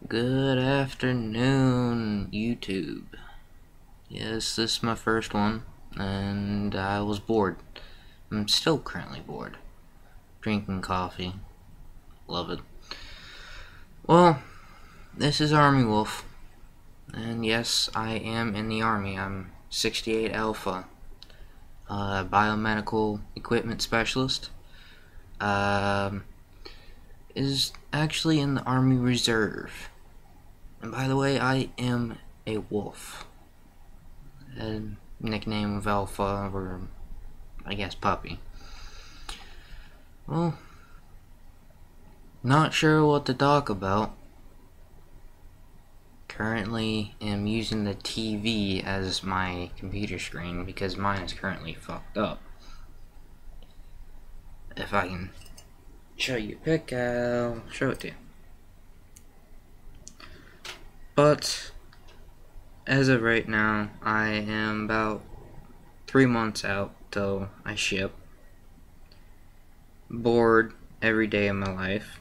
Good afternoon, YouTube. Yes, this is my first one, and I was bored. I'm still currently bored. Drinking coffee. Love it. Well, this is Army Wolf, and yes, I am in the Army. I'm 68 Alpha, biomedical equipment specialist. Is actually in the Army Reserve. And by the way, I am a wolf. A nickname of Alpha, or I guess Puppy. Well, not sure what to talk about. Currently am using the TV as my computer screen because mine is currently fucked up. If I can show you a pic, I'll show it to you. But as of right now, I am about 3 months out till I ship. Bored every day of my life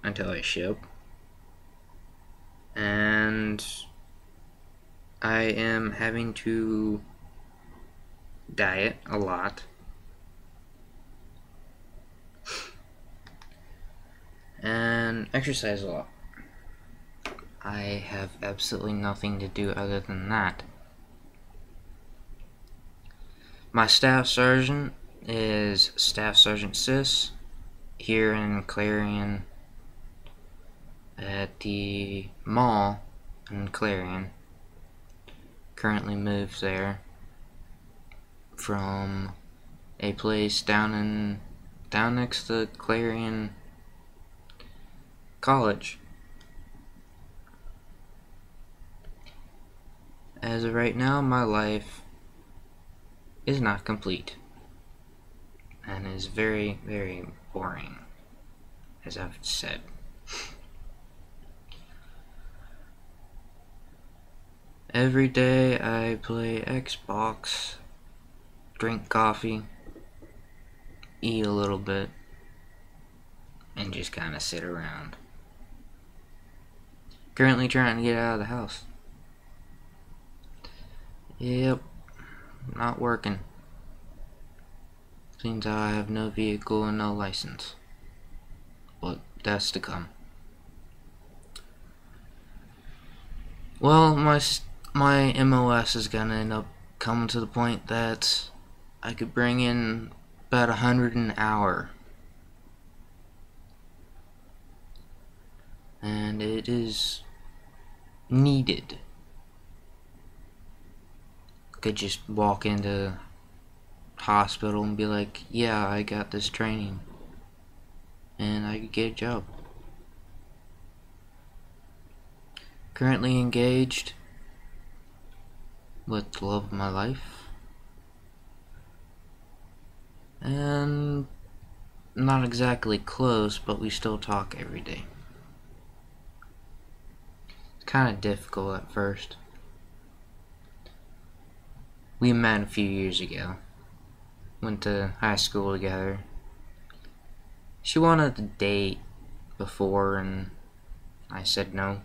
until I ship. And I am having to diet a lot. And exercise a lot. I have absolutely nothing to do other than that. My staff sergeant is Staff Sergeant Sis here in Clarion at the mall in Clarion. Currently moved there from a place down next to Clarion College. As of right now, my life is not complete and is very, very boring, as I've said. Every day I play Xbox, drink coffee, eat a little bit, and just kind of sit around. Currently trying to get out of the house. Yep, not working. Seems I have no vehicle and no license. But that's to come. Well, my MOS is gonna end up coming to the point that I could bring in about 100 an hour. And it is needed. Could just walk into hospital and be like, yeah, I got this training. And I could get a job. Currently engaged with the love of my life. And not exactly close, but we still talk every day. It's kind of difficult at first. We met a few years ago. Went to high school together. She wanted to date before, and I said no.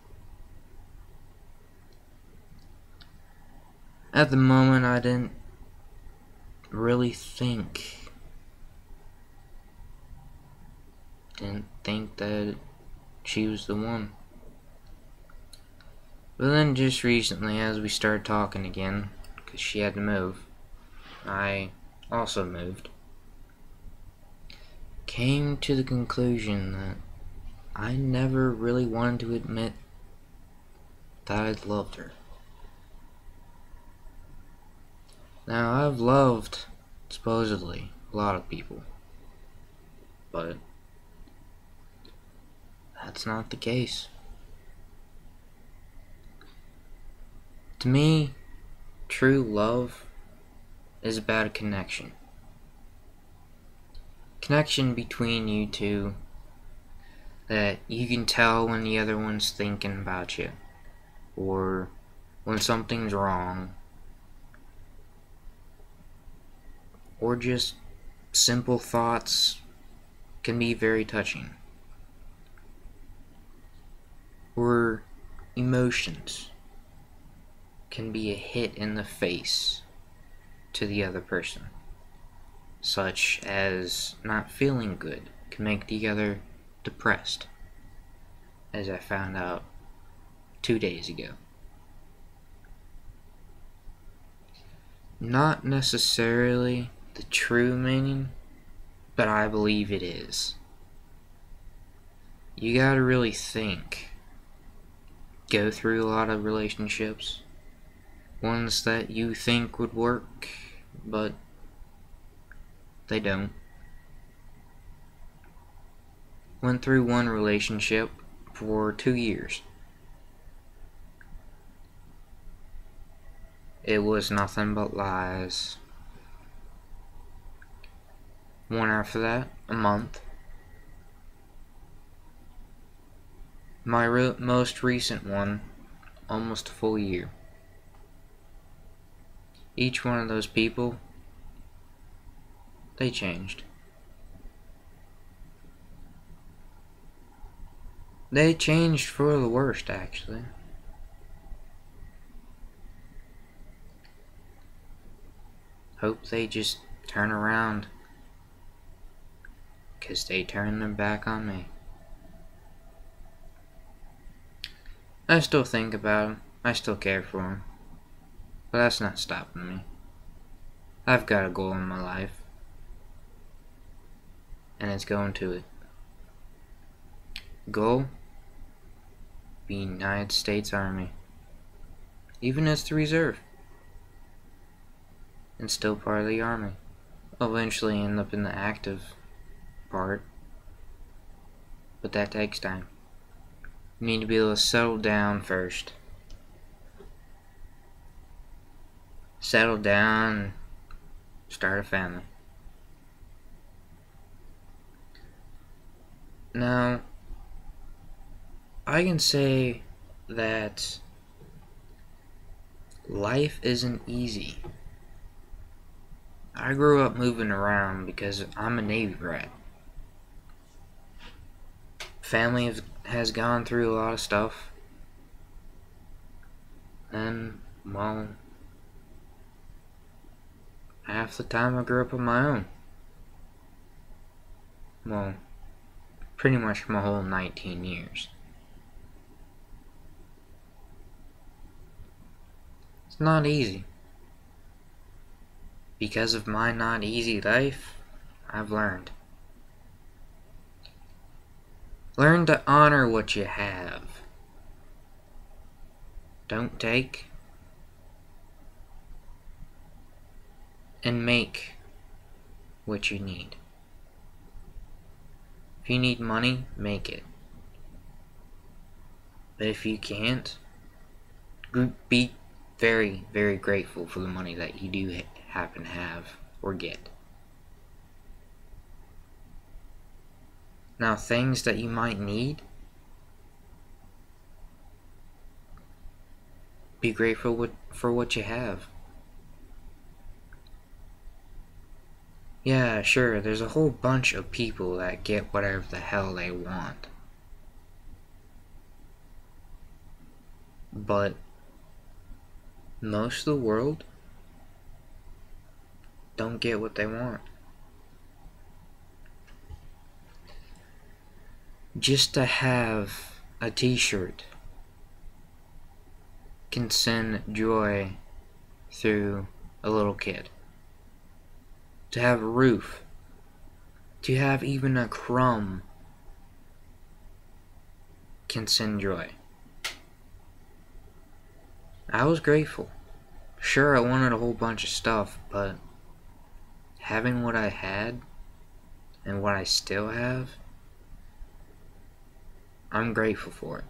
At the moment, I didn't really think. Didn't think that she was the one. But then just recently, as we started talking again, because she had to move, I also moved, came to the conclusion that I never really wanted to admit that I loved her. Now, I've loved, supposedly, a lot of people, but that's not the case. To me, true love is about a connection. Connection between you two that you can tell when the other one's thinking about you, or when something's wrong, or just simple thoughts can be very touching. Or emotions can be a hit in the face to the other person, such as not feeling good can make the other depressed, as I found out 2 days ago. Not necessarily the true meaning, but I believe it is. You gotta really think. Go through a lot of relationships, ones that you think would work, but they don't. Went through one relationship for 2 years. It was nothing but lies. One after that, a month. My most recent one, almost a full year. Each one of those people, they changed. They changed for the worst, actually. Hope they just turn around, 'cause they turned their back on me. I still think about them. I still care for them. But that's not stopping me. I've got a goal in my life. And it's going to it. Goal? Be United States Army. Even as the reserve. And still part of the Army. Eventually end up in the active part. But that takes time. You need to be able to settle down first. Settle down and start a family. Now, I can say that life isn't easy. I grew up moving around because I'm a Navy brat. Family has gone through a lot of stuff. And, well, half the time I grew up on my own. Well, pretty much my whole 19 years. It's not easy. Because of my not easy life, I've learned. Learn to honor what you have. Don't take. And make what you need. If you need money, make it. But if you can't, be very, very grateful for the money that you do happen to have or get. Now, things that you might need, be grateful for what you have. Yeah, sure, there's a whole bunch of people that get whatever the hell they want. But most of the world don't get what they want. Just to have a t-shirt can send joy through a little kid. To have a roof, to have even a crumb can send joy. I was grateful. Sure, I wanted a whole bunch of stuff, but having what I had and what I still have, I'm grateful for it.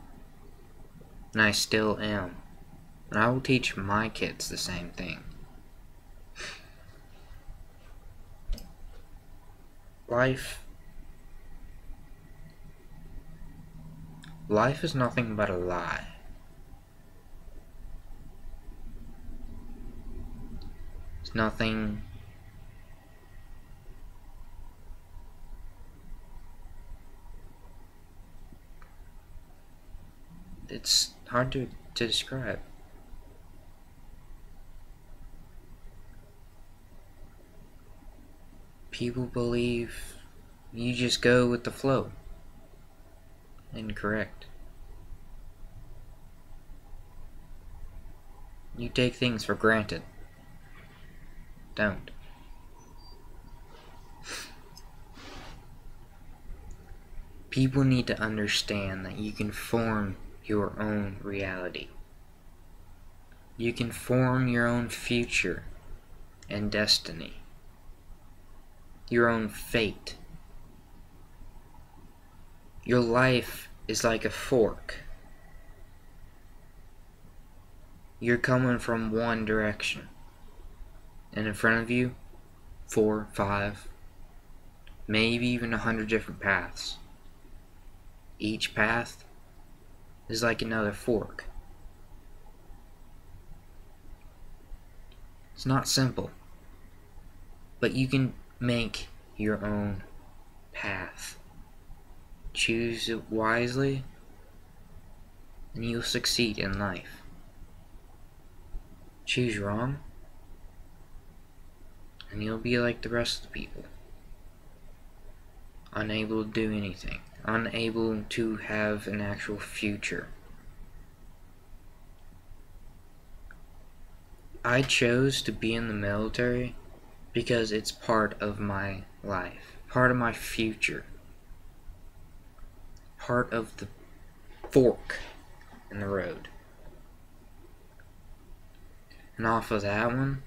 And I still am. And I will teach my kids the same thing. Life is nothing but a lie. It's nothing It's hard to describe. People believe you just go with the flow. Incorrect. You take things for granted. Don't. People need to understand that you can form your own reality. You can form your own future and destiny. Your own fate. Your life is like a fork. You're coming from one direction, and in front of you, 4, 5, maybe even 100 different paths. Each path is like another fork. It's not simple, but you can make your own path. Choose it wisely, and you'll succeed in life. Choose wrong, and you'll be like the rest of the people. Unable to do anything. Unable to have an actual future. I chose to be in the military because it's part of my life. Part of my future. Part of the fork in the road. And off of that one,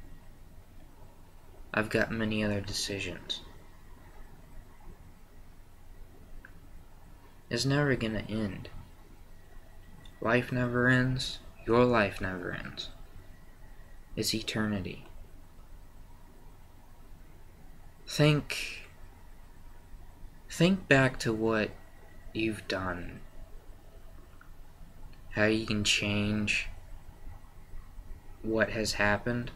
I've got many other decisions. It's never gonna end. Life never ends. Your life never ends. It's eternity. Think back to what you've done. How you can change what has happened.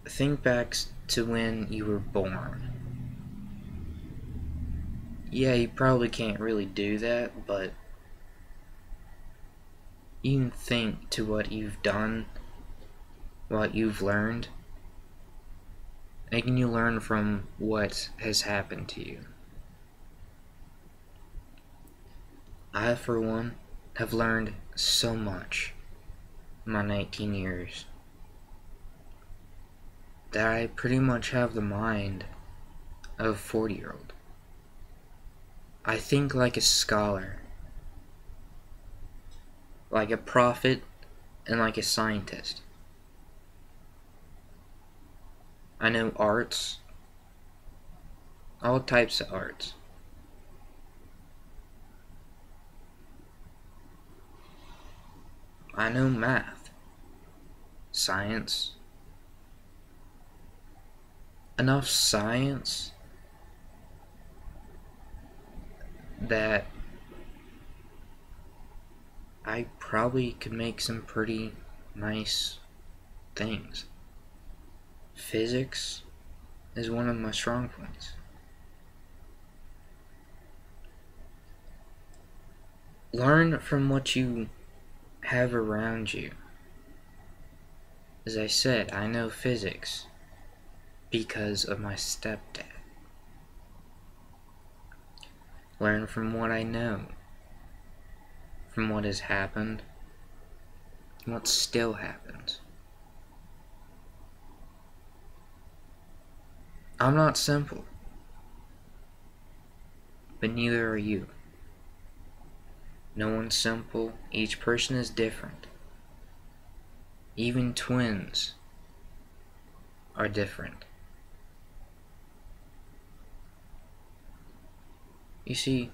Think back to when you were born. Yeah, you probably can't really do that, but you can think to what you've done, what you've learned, and you learn from what has happened to you. I, for one, have learned so much in my 19 years that I pretty much have the mind of a 40-year-old. I think like a scholar, like a prophet, and like a scientist. I know arts, all types of arts. I know math, science, enough science that I probably could make some pretty nice things. Physics is one of my strong points. Learn from what you have around you. As I said, I know physics because of my stepdad. Learn from what I know, from what has happened, and what still happens. I'm not simple, but neither are you. No one's simple, each person is different. Even twins are different. You see,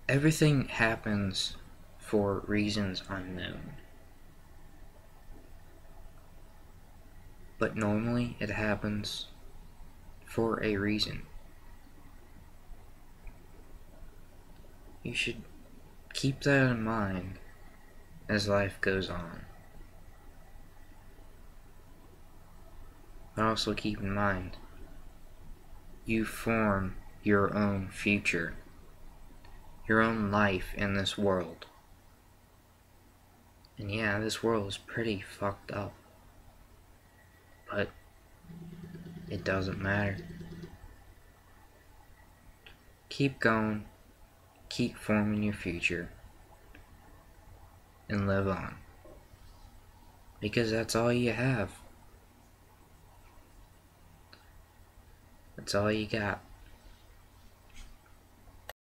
everything happens for reasons unknown. But normally it happens for a reason. You should keep that in mind as life goes on. But also keep in mind You form your own future, your own life in this world. And yeah, this world is pretty fucked up. But it doesn't matter. Keep going, keep forming your future, and live on. Because that's all you have. That's all you got.